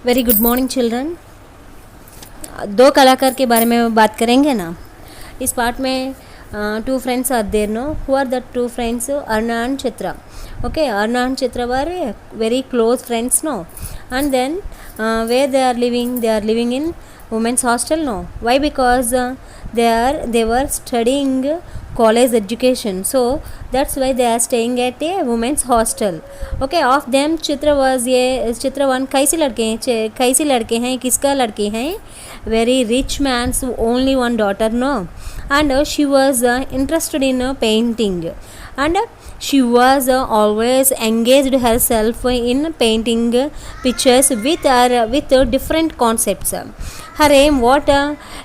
Very good morning children. दो कलाकार के बारे में बात करेंगे ना इस पार्ट में। Two friends are there, no who are the two friends? Aruna and Chitra. Okay, Aruna and Chitra were very close friends, no? And then where they are living? They are living in women's hostel, no? Why? Because they were studying college education, so that's why they are staying at a women's hostel. Okay, of them चित्र one कैसे लड़के हैं किसका लड़के हैं? Very rich man's only one daughter, no? And she was interested in painting, and she was always engaged herself in painting pictures with different concepts. Her aim, what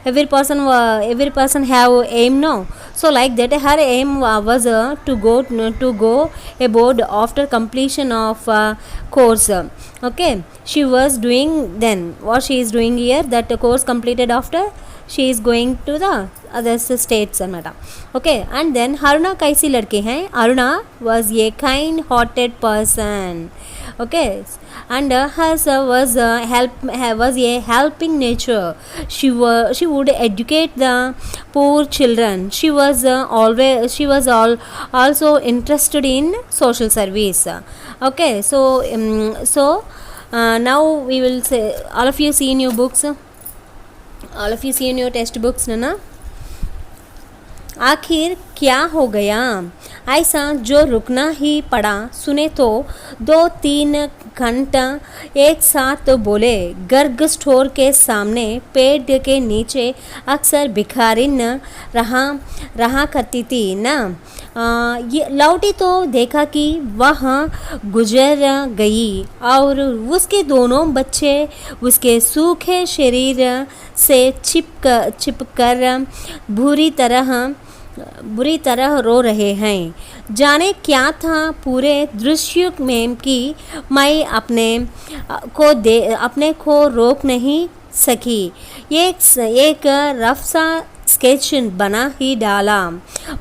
every person have aim, no? So like that her aim was to go abroad after completion of course. Okay, she was doing then what she is doing here, that course completed after she is going to the other states anamata. Okay, and then Aruna kaisi ladke hain? Aruna was a kind hearted person. Okay, and hers was a helping nature. She would educate the poor children. She was also interested in social service. Okay, so now we will say, all of you see in your books, all of you see in your text books ना। आखिर क्या हो गया ऐसा जो रुकना ही पड़ा? सुने तो 2-3 घंटा एक साथ बोले। गर्ग स्टोर के सामने पेड़ के नीचे अक्सर भिखारिन रहा करती थी ना। ये लौटी तो देखा कि वह गुजर गई और उसके दोनों बच्चे उसके सूखे शरीर से चिपकर बुरी तरह रो रहे हैं। जाने क्या था पूरे दृश्य में कि मैं अपने को रोक नहीं सकी। एक रफ सा स्केच बना ही डाला,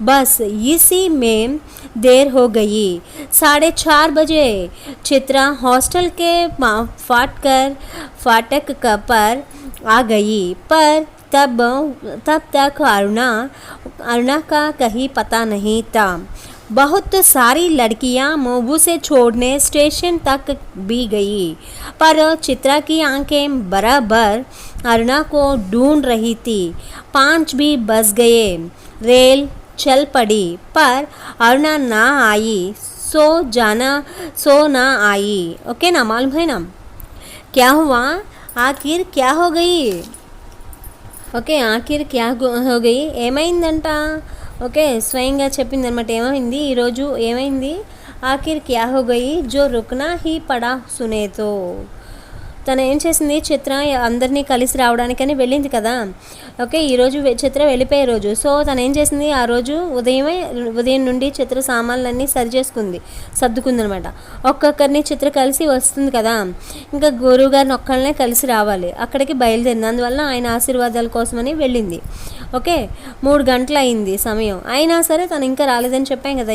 बस इसी में देर हो गई। 4:30 बजे चित्रा हॉस्टल के फाटक पर आ गई, पर तब तक अरुणा का कहीं पता नहीं था। बहुत सारी लड़कियां मोबू से छोड़ने स्टेशन तक भी गई, पर चित्रा की आंखें बराबर अरुणा को ढूंढ रही थी। 5 भी बज गए, रेल चल पड़ी, पर अरुणा ना आई। सो ना आई। ओके ना, मालूम है ना क्या हुआ? आखिर क्या हो गई? ఓకే, ఆఖిర్ క్యా హో గయి, ఏమైందంట? ఓకే, స్వయంగా చెప్పిందనమాట ఏమైంది ఈరోజు, ఏమైంది? ఆఖిర్ క్యా హో గయి జో రుకనా హీ పడా సునే తో. తను ఏం చేసింది? చిత్ర అందరినీ కలిసి రావడానికని వెళ్ళింది కదా. ఓకే, ఈరోజు చిత్ర వెళ్ళిపోయే రోజు. సో తను ఏం చేసింది? ఆ రోజు ఉదయం నుండి చిత్ర సామాన్లన్నీ సర్దుకుంది అనమాట. ఒక్కొక్కరిని చిత్ర కలిసి వస్తుంది కదా, ఇంకా గురువు గారిని ఒక్కళ్ళనే కలిసి రావాలి. అక్కడికి బయలుదేరింది. అందువల్ల ఆయన ఆశీర్వాదాల కోసమని వెళ్ళింది. ఓకే, 3 గంటలు అయింది సమయం. అయినా సరే తను ఇంకా రాలేదని చెప్పాం కదా,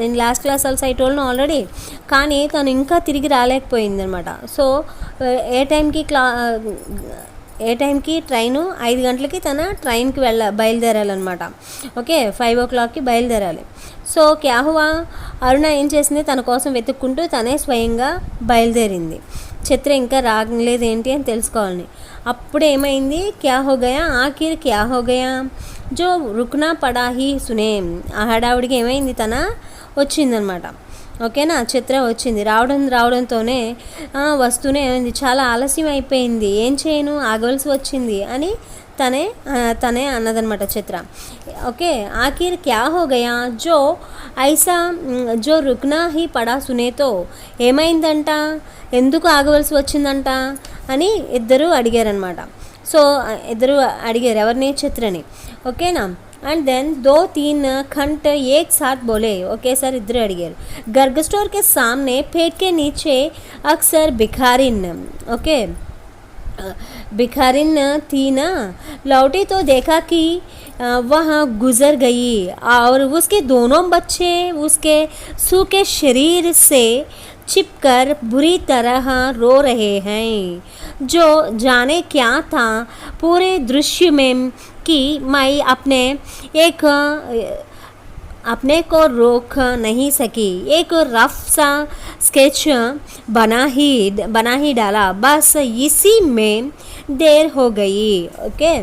in last class also I told already. కానీ తను ఇంకా తిరిగి రాలేకపోయింది అనమాట. సో ఏ టైంకి ట్రైను 5 గంటలకి తన ట్రైన్కి బయలుదేరాలన్నమాట. ఓకే, 5 o'clockకి బయలుదేరాలి. సో క్యా హువా, అరుణ ఏం చేసింది? తన కోసం వెతుక్కుంటూ తనే స్వయంగా బయలుదేరింది. చిత్ర ఇంకా రాగలేదు ఏంటి అని తెలుసుకోవాలని. అప్పుడు ఏమైంది? క్యా హో గయా, ఆఖిర్ క్యా హో గయా జో రుక్నా పడా హీ సునే. ఆ హడావుడికి ఏమైంది? తన వచ్చిందనమాట. ఓకేనా, చిత్ర వచ్చింది. రావడంతోనే వస్తూనే ఏమైంది? చాలా ఆలస్యం అయిపోయింది, ఏం చేయను, ఆగవలసి వచ్చింది అని తనే అన్నదనమాట చిత్ర. ఓకే, ఆఖిర్ క్యా హో గయా జో రుక్నా హీ పడా సునేతో. ఏమైందంట, ఎందుకు ఆగవలసి వచ్చిందంట అని ఇద్దరు అడిగారనమాట. సో ఇద్దరు అడిగారు ఎవరిని? చిత్రని. ఓకేనా, एंड देन 2-3 घंटे एक साथ बोले. ओके सर, इधर अड़िगे गर्ग स्टोर के सामने पेड़ के नीचे अक्सर भिखारिन थी ना। लौटी तो देखा कि वह गुजर गई और उसके दोनों बच्चे उसके सूखे शरीर से छिपकर बुरी तरह रो रहे हैं। जो जाने क्या था पूरे दृश्य में कि मैं अपने को रोक नहीं सकी। एक रफ सा स्केच बना ही डाला, बस इसी में देर हो गई। ఓకే,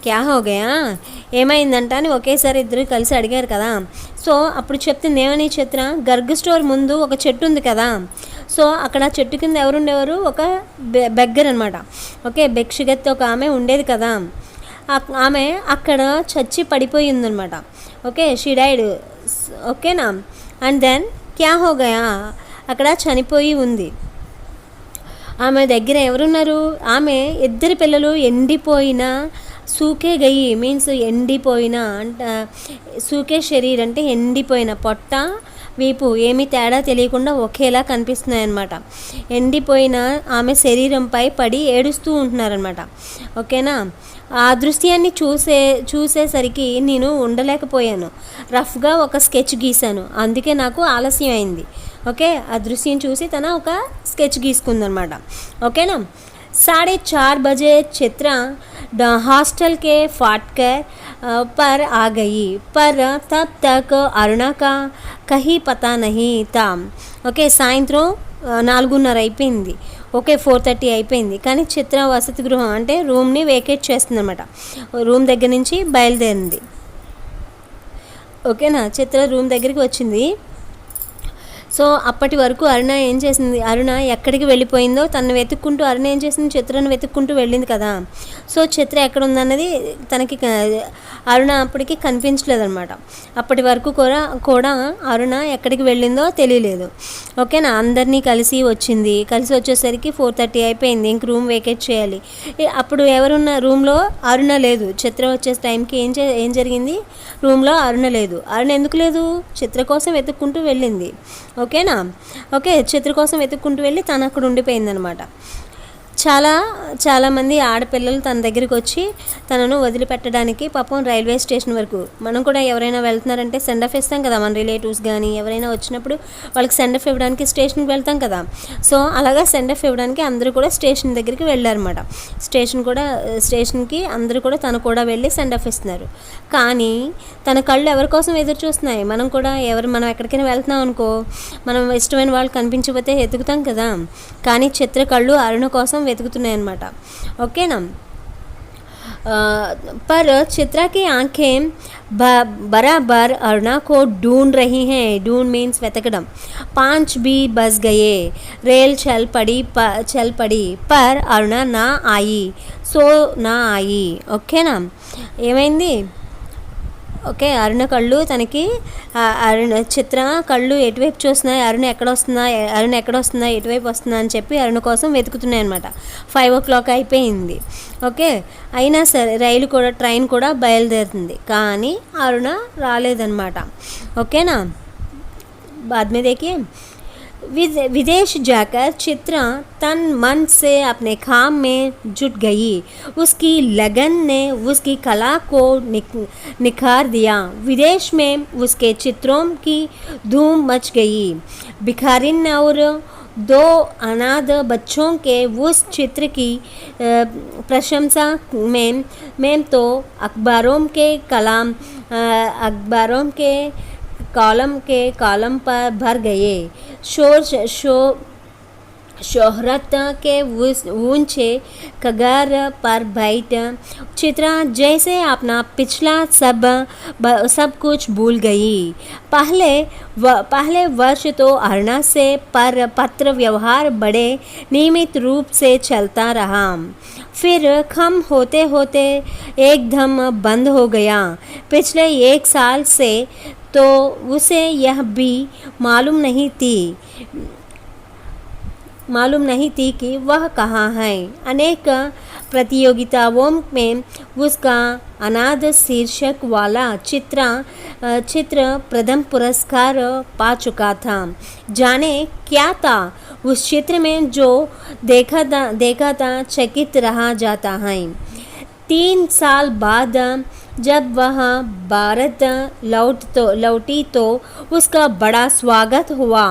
క్యా హో గయా, ఏమైందంట అని ఒకేసారి ఇద్దరు కలిసి అడిగారు కదా. సో అప్పుడు చెప్తుంది ఏమని చిత్ర, గర్గ్ స్టోర్ ముందు ఒక చెట్టు ఉంది కదా. సో అక్కడ చెట్టు కింద ఎవరుండేవారు, ఒక బెగ్గర్ అనమాట. ఓకే, భిక్షగత్తు ఒక ఆమె ఉండేది కదా. ఆమె అక్కడ చచ్చి పడిపోయి ఉందనమాట. Okay, she died. ఓకేనా. అండ్ దెన్ క్యా హో గయా, అక్కడ చనిపోయి ఉంది. ఆమె దగ్గర ఎవరున్నారు, ఆమె ఇద్దరు పిల్లలు ఎండిపోయిన సూకే గయి మీన్స్ ఎండిపోయిన అంట. సూకే శరీర్ అంటే ఎండిపోయిన పొట్ట వీపు ఏమీ తేడా తెలియకుండా ఒకేలా కనిపిస్తున్నాయి అన్నమాట. ఎండిపోయిన ఆమె శరీరంపై పడి ఏడుస్తూ ఉంటున్నారనమాట. ఓకేనా. ఆ దృశ్యాన్ని చూసేసరికి నేను ఉండలేకపోయాను. రఫ్గా ఒక స్కెచ్ గీశాను, అందుకే నాకు ఆలస్యం అయింది. ఓకే, ఆ దృశ్యం చూసి తన ఒక స్కెచ్ గీసుకుందనమాట. ఓకేనా. 4:30 बजे चित्रा हॉस्टल के फाटक पर आ गई, पर तब तक अरुणा का कहीं पता नहीं था. ఓకే, సాయంత్రం 4:30 అయిపోయింది. ఓకే, 4:30 అయిపోయింది. కానీ చిత్ర వసతి గృహం అంటే రూమ్ని వేకేట్ చేస్తుంది అనమాట. రూమ్ దగ్గర నుంచి బయలుదేరింది. ఓకేనా, చిత్ర రూమ్ దగ్గరికి వచ్చింది. సో అప్పటి వరకు అరుణ ఏం చేసింది, అరుణ ఎక్కడికి వెళ్ళిపోయిందో తనను వెతుక్కుంటూ అరుణ ఏం చేసింది, చిత్రను వెతుక్కుంటూ వెళ్ళింది కదా. సో చిత్ర ఎక్కడ ఉందన్నది తనకి అరుణ అప్పటికి కనిపించలేదన్నమాట. అప్పటి వరకు కూడా అరుణ ఎక్కడికి వెళ్ళిందో తెలియలేదు. ఓకేనా. అందరినీ కలిసి వచ్చేసరికి 4:30 అయిపోయింది. ఇంక రూమ్ వేకేట్ చేయాలి. అప్పుడు ఎవరున్న రూమ్లో అరుణ లేదు. చిత్ర వచ్చే టైంకి ఏం జరిగింది, రూమ్లో అరుణ లేదు. అరుణ ఎందుకు లేదు, చిత్ర కోసం వెతుక్కుంటూ వెళ్ళింది. ఓకేనా. ఓకే, చిత్ర కోసం వెతుక్కుంటూ వెళ్ళి తను అక్కడ ఉండిపోయిందనమాట. చాలామంది ఆడపిల్లలు తన దగ్గరికి వచ్చి తనను వదిలిపెట్టడానికి పాపం రైల్వే స్టేషన్ వరకు. మనం కూడా ఎవరైనా వెళ్తున్నారంటే సెండ్ ఆఫ్ ఇస్తాం కదా, మన రిలేటివ్స్ కానీ ఎవరైనా వచ్చినప్పుడు వాళ్ళకి సెండ్ ఆఫ్ ఇవ్వడానికి స్టేషన్కి వెళ్తాం కదా. సో అలాగా సెండ్ ఆఫ్ ఇవ్వడానికి అందరూ కూడా స్టేషన్ దగ్గరికి వెళ్ళారన్నమాట. స్టేషన్కి అందరూ కూడా తను కూడా వెళ్ళి సెండ్ ఆఫ్ ఇస్తున్నారు. కానీ తన కళ్ళు ఎవరి కోసం ఎదురు చూస్తున్నాయి. మనం ఎక్కడికైనా వెళ్తున్నాం అనుకో, మనం ఇష్టమైన వాళ్ళు కనిపించకపోతే ఎతుకుతాం కదా. కానీ చిత్ర కళ్ళు అరుణ కోసం వెతుకుతున్నాయి అన్నమాట. ఓకేనా. पर चित्रा की आंखें बराबर अरुणा को ढूंढ रही हैं. ढूंढ मीन्स వెతకడం. 5 भी बज गए. रेल चल पड़ी पर अरुणा ना आई. ఓకేనా. ఏమైంది, ఓకే, అరుణ కళ్ళు తనకి చిత్ర కళ్ళు ఎటువైపు చూస్తున్నాయి, అరుణ ఎక్కడ వస్తుందా ఎటువైపు వస్తుందా అని చెప్పి అరుణ కోసం వెతుకుతున్నాయి అనమాట. 5 o'clock అయిపోయింది. ఓకే, అయినా సరే ట్రైన్ కూడా బయలుదేరుతుంది. కానీ అరుణ రాలేదన్నమాట. ఓకేనా. बाद में देखिए, विदेश जाकर चित्रा तन मन से अपने काम में जुट गई. उसकी लगन ने उसकी कला को निखार दिया. विदेश में उसके चित्रों की धूम मच गई. भिखारिन और 2 अनाथ बच्चों के उस चित्र की प्रशंसा में तो अखबारों के कॉलम पर भर गए. शोहरत के ऊंचे कगार पर बैठ चित्रा जैसे अपना पिछला सब कुछ भूल गई. पहले वर्ष तो अरुणा से पत्र व्यवहार बड़े नियमित रूप से चलता रहा. फिर कम होते एकदम बंद हो गया. पिछले 1 साल से तो उसे यह भी मालूम नहीं थी कि वह कहाँ है. अनेक प्रतियोगिताओं में उसका अनाथ शीर्षक वाला चित्र प्रथम पुरस्कार पा चुका था. जाने क्या था उस चित्र में जो देखा था चकित रहा जाता है. 3 साल बाद जब वह भारत लौटी तो उसका बड़ा स्वागत हुआ।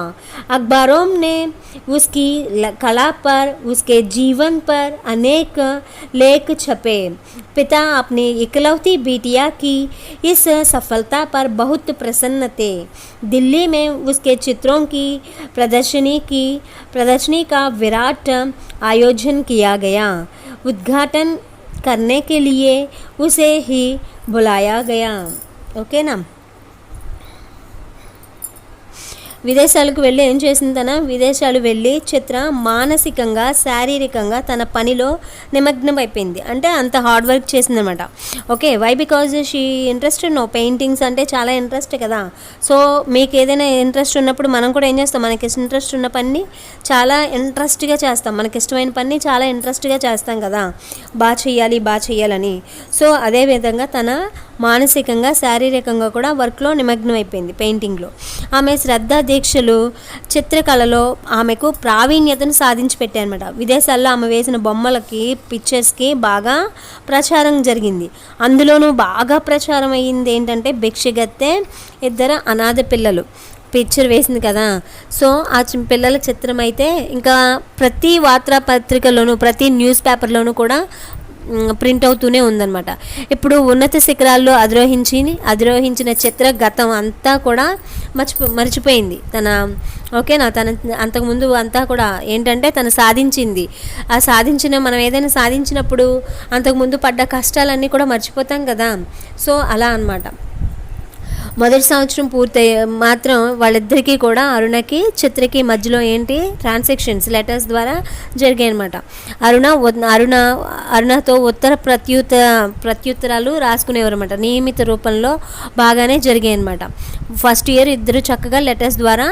अखबारों ने उसकी कला पर, उसके जीवन पर अनेक लेख छपे। पिता अपनी इकलौती बिटिया की इस सफलता पर बहुत प्रसन्न थे। दिल्ली में उसके चित्रों की प्रदर्शनी का विराट आयोजन किया गया। उद्घाटन करने के लिए उसे ही बुलाया गया। ఓకే నా, విదేశాలకు వెళ్ళి ఏం చేసింది తన, విదేశాలు వెళ్ళి చిత్ర మానసికంగా శారీరకంగా తన పనిలో నిమగ్నం అయిపోయింది. అంటే అంత హార్డ్ వర్క్ చేసిందనమాట. Okay, why because she interested no paintings అంటే చాలా ఇంట్రెస్ట్ కదా. సో మీకు ఏదైనా ఇంట్రెస్ట్ ఉన్నప్పుడు మనం కూడా ఏం చేస్తాం, మనకి ఇంట్రెస్ట్ ఉన్న పని చాలా ఇంట్రెస్ట్గా చేస్తాం, మనకి ఇష్టమైన పని చాలా ఇంట్రెస్ట్గా చేస్తాం కదా, బాగా చేయాలని. సో అదేవిధంగా తన మానసికంగా శారీరకంగా కూడా వర్క్లో నిమగ్నం అయిపోయింది, పెయింటింగ్లో. ఆమె శ్రద్ధ దీక్షలు చిత్రకళలో ఆమెకు ప్రావీణ్యతను సాధించి పెట్టారనమాట. విదేశాల్లో ఆమె వేసిన బొమ్మలకి, పిక్చర్స్కి బాగా ప్రచారం జరిగింది. అందులోనూ బాగా ప్రచారం అయ్యింది ఏంటంటే భిక్షగత్తె ఇద్దరు అనాథ పిల్లలు పిక్చర్ వేసింది కదా. సో ఆ పిల్లల చిత్రం అయితే ఇంకా ప్రతి వార్తాపత్రికలోనూ, ప్రతి న్యూస్ పేపర్లోనూ కూడా ప్రింట్ అవుతూనే ఉందన్నమాట. ఇప్పుడు ఉన్నత శిఖరాల్లో అధిరోహించిన చిత్ర గతం అంతా కూడా మర్చిపోయింది తన. ఓకేనా, తన అంతకుముందు అంతా కూడా ఏంటంటే తను సాధించింది. ఆ మనం ఏదైనా సాధించినప్పుడు అంతకుముందు పడ్డ కష్టాలన్నీ కూడా మర్చిపోతాం కదా. సో అలా అన్నమాట. మొదటి సంవత్సరం పూర్తయి మాత్రం వాళ్ళిద్దరికీ కూడా అరుణకి చిత్రకి మధ్యలో ఏంటి ట్రాన్సాక్షన్స్ లెటర్స్ ద్వారా జరిగాయి అనమాట. అరుణతో ఉత్తర ప్రత్యుత్తరాలు రాసుకునేవారు అనమాట. నియమిత రూపంలో బాగానే జరిగాయి అనమాట. ఫస్ట్ ఇయర్ ఇద్దరు చక్కగా లెటర్స్ ద్వారా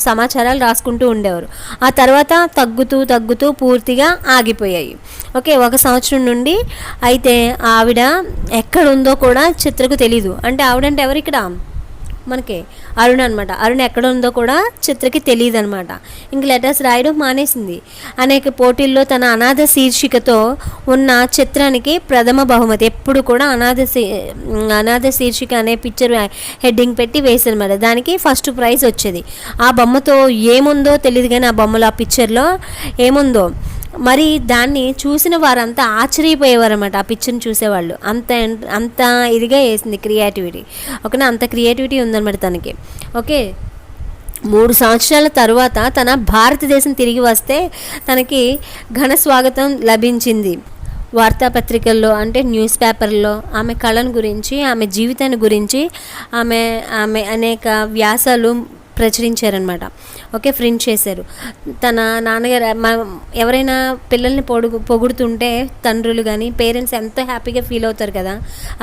సమాచారాలు రాసుకుంటూ ఉండేవారు. ఆ తర్వాత తగ్గుతూ పూర్తిగా ఆగిపోయాయి. ఓకే, ఒక సంవత్సరం నుండి అయితే ఆవిడ ఎక్కడుందో కూడా చిత్రకు తెలీదు. అంటే ఆవిడంటే ఎవరు ఇక్కడ మనకి అరుణ అనమాట. అరుణ ఎక్కడ ఉందో కూడా చిత్రకి తెలియదు అనమాట. ఇంక లెటర్స్ రాయడం మానేసింది. అనేక పోటీల్లో తన అనాథ శీర్షికతో ఉన్న చిత్రానికి ప్రథమ బహుమతి. ఎప్పుడు కూడా అనాథ శీర్షిక అనే పిక్చర్ హెడ్డింగ్ పెట్టి వేసారనమాట. దానికి ఫస్ట్ ప్రైజ్ వచ్చేది. ఆ బొమ్మతో ఏముందో తెలియదు కానీ ఆ బొమ్మలో ఆ పిక్చర్లో ఏముందో మరి దాన్ని చూసిన వారంతా ఆశ్చర్యపోయేవారు అనమాట. ఆ పిక్చర్ని చూసేవాళ్ళు అంత ఇదిగా వేసింది క్రియేటివిటీ. ఓకేనా, అంత క్రియేటివిటీ ఉందన్నమాట తనకి. ఓకే, 3 సంవత్సరాల తర్వాత తన భారతదేశం తిరిగి వస్తే తనకి ఘన స్వాగతం లభించింది. వార్తాపత్రికల్లో అంటే న్యూస్ పేపర్లో ఆమె కళను గురించి, ఆమె జీవితాన్ని గురించి ఆమె అనేక వ్యాసాలు ప్రచురించారనమాట. ఓకే, ప్రింట్ చేశారు. తన నాన్నగారు ఎవరైనా పిల్లల్ని పొగుడుతుంటే తండ్రులు కానీ పేరెంట్స్ ఎంతో హ్యాపీగా ఫీల్ అవుతారు కదా.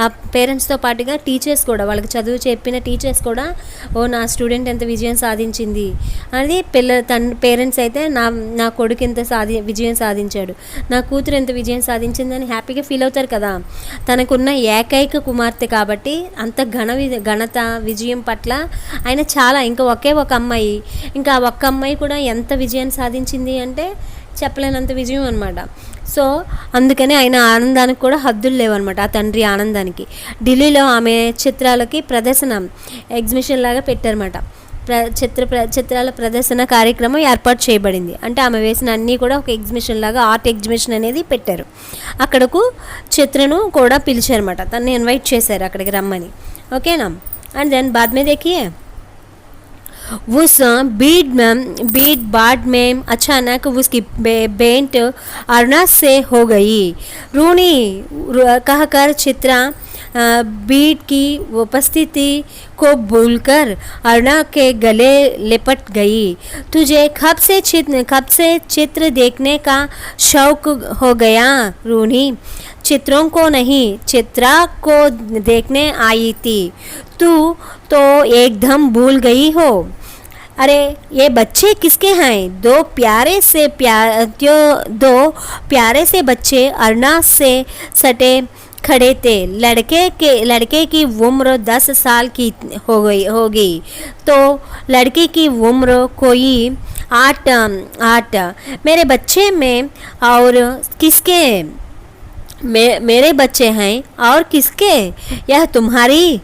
ఆ పేరెంట్స్తో పాటుగా టీచర్స్ కూడా, వాళ్ళకి చదువు చెప్పిన టీచర్స్ కూడా నా స్టూడెంట్ ఎంత విజయం సాధించింది అది పేరెంట్స్ అయితే నా కొడుకు ఎంత విజయం సాధించాడు, నా కూతురు ఎంత విజయం సాధించిందని హ్యాపీగా ఫీల్ అవుతారు కదా. తనకున్న ఏకైక కుమార్తె కాబట్టి అంత ఘనత విజయం పట్ల ఆయన చాలా, ఇంకా ఒక అమ్మాయి, ఇంకా ఒక్క అమ్మాయి కూడా ఎంత విజయాన్ని సాధించింది అంటే చెప్పలేనంత విజయం అనమాట. సో అందుకని ఆయన ఆనందానికి కూడా హద్దులు లేవన్నమాట, ఆ తండ్రి ఆనందానికి. ఢిల్లీలో ఆమె చిత్రాలకి ఎగ్జిబిషన్ లాగా పెట్టారన్నమాట. చిత్రాల ప్రదర్శన కార్యక్రమం ఏర్పాటు చేయబడింది. అంటే ఆమె వేసిన అన్నీ కూడా ఒక ఎగ్జిబిషన్ లాగా, ఆర్ట్ ఎగ్జిబిషన్ అనేది పెట్టారు. అక్కడకు చిత్రను కూడా పిలిచారన్నమాట, తనని ఇన్వైట్ చేశారు అక్కడికి రమ్మని. ఓకేనా, అండ్ దెన్ బాద్ మే దేఖియే उस बीट बाट में अचानक उसकी बेंट अरुणा से हो गई। रूनी कहकर चित्रा बीट की उपस्थिति को भूलकर अरुणा के गले लिपट गई। तुझे कब से चित्र देखने का शौक हो गया रूनी? चित्रों को नहीं, चित्रा को देखने आई थी। तू तो एकदम भूल गई हो। अरे ये बच्चे किसके हैं? दो प्यारे से बच्चे अरुणा से सटे खड़े थे। लड़के की उम्र 10 साल की होगी तो लड़की की उम्र कोई 8। मेरे बच्चे में और किसके मेरे बच्चे हैं और किसके? यह तुम्हारी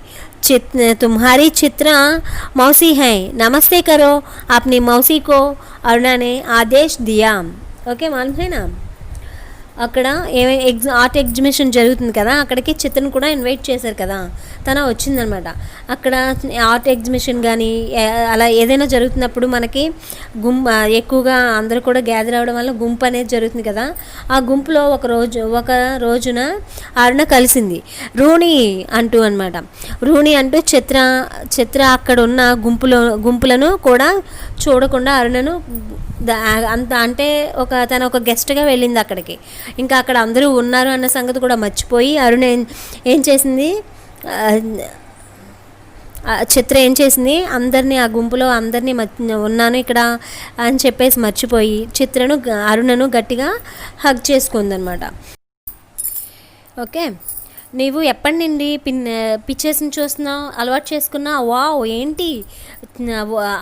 चित्रा मौसी हैं, नमस्ते करो अपनी मौसी को, अरुणा ने आदेश दिया. ఓకే మాలూమ్ है ना. అక్కడ ఆర్ట్ ఎగ్జిబిషన్ జరుగుతుంది కదా, అక్కడికి చిత్రను కూడా ఇన్వైట్ చేశారు కదా, తన వచ్చిందనమాట. అక్కడ ఆర్ట్ ఎగ్జిబిషన్ కానీ అలా ఏదైనా జరుగుతున్నప్పుడు మనకి ఎక్కువగా అందరూ కూడా గ్యాదర్ అవ్వడం వల్ల గుంపు అనేది జరుగుతుంది కదా. ఆ గుంపులో ఒక రోజున అరుణ కలిసింది రూణి అంటూ అనమాట. రూణి అంటూ చిత్ర అక్కడ ఉన్న గుంపులను కూడా చూడకుండా అరుణను అంత అంటే తన ఒక గెస్ట్గా వెళ్ళింది అక్కడికి. ఇంకా అక్కడ అందరూ ఉన్నారు అన్న సంగతి కూడా మర్చిపోయి అరుణ ఏం చేసింది, చిత్ర ఏం చేసింది, అందరినీ ఆ గుంపులో అందరినీ ఉన్నాను ఇక్కడ అని చెప్పేసి మర్చిపోయి అరుణను గట్టిగా హగ్ చేసుకుందనమాట. ఓకే, నీవు ఎప్పటి నుండి పిక్చర్స్ని చూస్తున్నావు, అలవాటు చేసుకున్నావు? వావ్, ఏంటి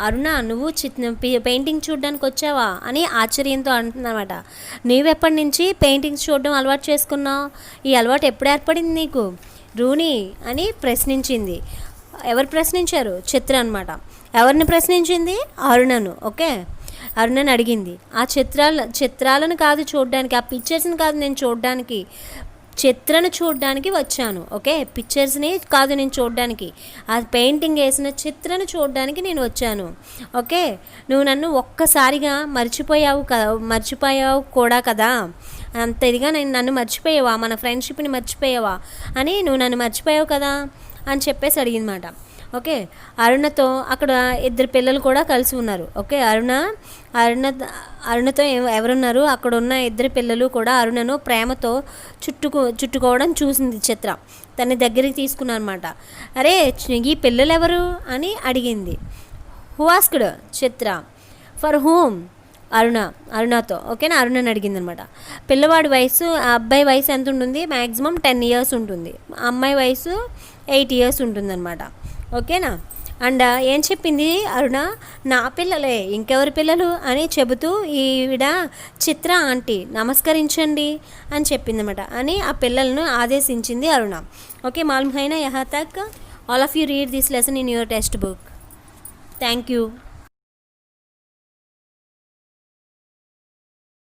అరుణ నువ్వు పెయింటింగ్ చూడడానికి వచ్చావా అని ఆశ్చర్యంతో అంటున్నమాట. నీవెప్పటి నుంచి పెయింటింగ్స్ చూడడం అలవాటు చేసుకున్నావు? ఈ అలవాటు ఎప్పుడు ఏర్పడింది నీకు రూణి అని ప్రశ్నించింది. ఎవరు ప్రశ్నించారు? చిత్ర అనమాట. ఎవరిని ప్రశ్నించింది? అరుణను. ఓకే, అరుణను అడిగింది. ఆ చిత్రాలను కాదు చూడడానికి, ఆ పిక్చర్స్ని కాదు నేను చూడడానికి, చిత్రను చూడడానికి వచ్చాను. ఓకే, పిక్చర్స్ని కాదు నేను చూడడానికి, ఆ పెయింటింగ్ వేసిన చిత్రను చూడడానికి నేను వచ్చాను. ఓకే, నువ్వు నన్ను ఒక్కసారిగా మర్చిపోయావు కూడా కదా, అంత ఇదిగా నన్ను మర్చిపోయావా, మన ఫ్రెండ్షిప్ని మర్చిపోయావా అని నువ్వు నన్ను మర్చిపోయావు కదా అని చెప్పేసి అడిగిందన్నమాట. ఓకే, అరుణతో అక్కడ ఇద్దరు పిల్లలు కూడా కలిసి ఉన్నారు. ఓకే, అరుణతో ఎవరున్నారు, అక్కడ ఉన్న ఇద్దరు పిల్లలు కూడా అరుణను ప్రేమతో చుట్టుకోవడం చూసింది చిత్ర. తన దగ్గరికి తీసుకున్నారన్నమాట. అరే ఈ పిల్లలు ఎవరు అని అడిగింది. Who asked Chitra. For whom? అరుణతో. ఓకేనా, అరుణని అడిగింది అనమాట. పిల్లవాడి వయసు, ఆ అబ్బాయి వయసు ఎంత ఉంటుంది? మ్యాక్సిమం 10 years ఉంటుంది. అమ్మాయి వయసు 8 years ఉంటుందన్నమాట. ఓకేనా. అండ్ ఏం చెప్పింది అరుణ, నా పిల్లలే, ఇంకెవరి పిల్లలు అని చెబుతూ ఈవిడ చిత్ర ఆంటీ నమస్కరించండి అని చెప్పిందన్నమాట. అని ఆ పిల్లలను ఆదేశించింది అరుణ. ఓకే, మాలూమ్ హై నా యహా తక్. All of you read this lesson in your text book. Thank you.